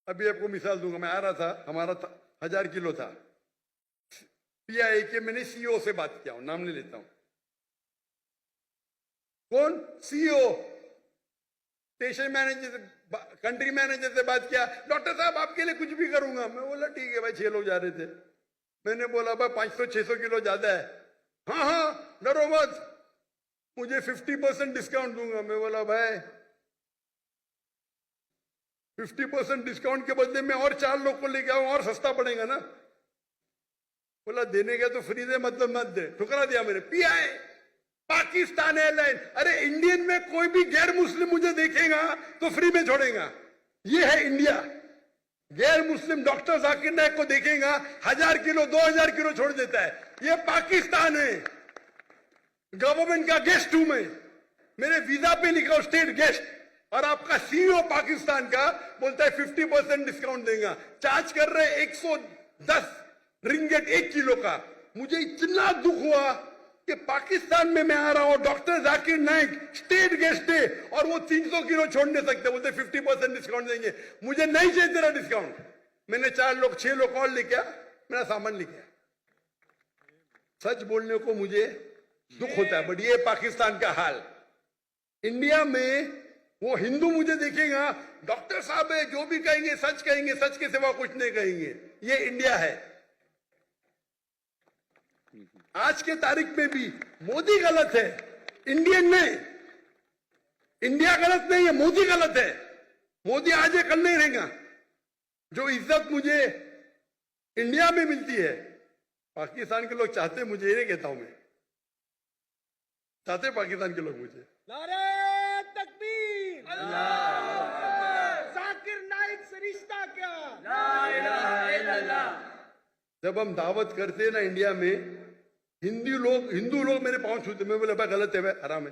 अभी आपको मिसाल दूंगा, मैं आ रहा था, हमारा 1000 किलो था, पीआई के मैंने सीईओ से बात किया हूं, नाम नहीं लेता हूं, कौन सीईओ, स्टेशन मैनेजर से, कंट्री मैनेजर से बात किया, डॉक्टर साहब आपके लिए कुछ भी करूंगा। मैं बोला ठीक है भाई, 6 लोग जा रहे थे, मैंने बोला भाई 500-600 किलो ज्यादा है, हाँ हाँ डरो मत, मुझे 50% डिस्काउंट दूंगा। मैं बोला भाई 50% डिस्काउंट के बदले में और 4 लोग को लेके आऊं, और सस्ता पड़ेगा ना। बोला देने का तो फ्री दे, मतलब मत दे। ठुकरा दिया मैंने। पीआई पाकिस्तान एयरलाइन, अरे इंडियन में कोई भी गैर मुस्लिम मुझे देखेगा तो फ्री में छोड़ेगा, ये है इंडिया। गैर मुस्लिम डॉक्टर जाकिर नाइक को देखेगा 1000 किलो 2000 किलो छोड़ देता है। ये पाकिस्तान है, गवर्नमेंट का गेस्ट हूं मैं, मेरे वीजा पे लिखा स्टेट गेस्ट, और आपका सीईओ पाकिस्तान का बोलता है 50% डिस्काउंट देगा, चार्ज कर रहे 110 रिंगेट 1 किलो का। मुझे इतना दुख हुआ कि पाकिस्तान में मैं आ रहा हूं, doctor Zakir Naik state guest है, और वो 300 किलो छोड़ नहीं सकते, बोलते 50% डिस्काउंट देंगे। मुझे नहीं चाहिए तेरा डिस्काउंट। मैंने 4 लोग 6 लोग और लेके आया, मेरा सामान लेके आया। सच बोलने को मुझे दुख होता है, बट ये पाकिस्तान का हाल। इंडिया में वो हिंदू मुझे देखेगा, डॉक्टर साहब है, जो भी कहेंगे सच कहेंगे, सच के सिवा कुछ नहीं कहेंगे। ये इंडिया है। आज के तारीख में भी मोदी गलत है, इंडियन नहीं। इंडिया गलत नहीं है, मोदी गलत है। मोदी आज है, कल नहीं रहेगा। जो इज्जत मुझे इंडिया में मिलती है, पाकिस्तान के लोग चाहते, मुझे ये नहीं कहता हूं मैं, चाहते पाकिस्तान के लोग मुझे। नारे तकबीर, जाकिर नाइक से रिश्ता क्या, ला इलाहा इल्लल्लाह। जब हम दावत करते हैं ना इंडिया में, हिंदू लोग मेरे पांव छूते, मैं बोले भाई गलत है, भाई हराम है।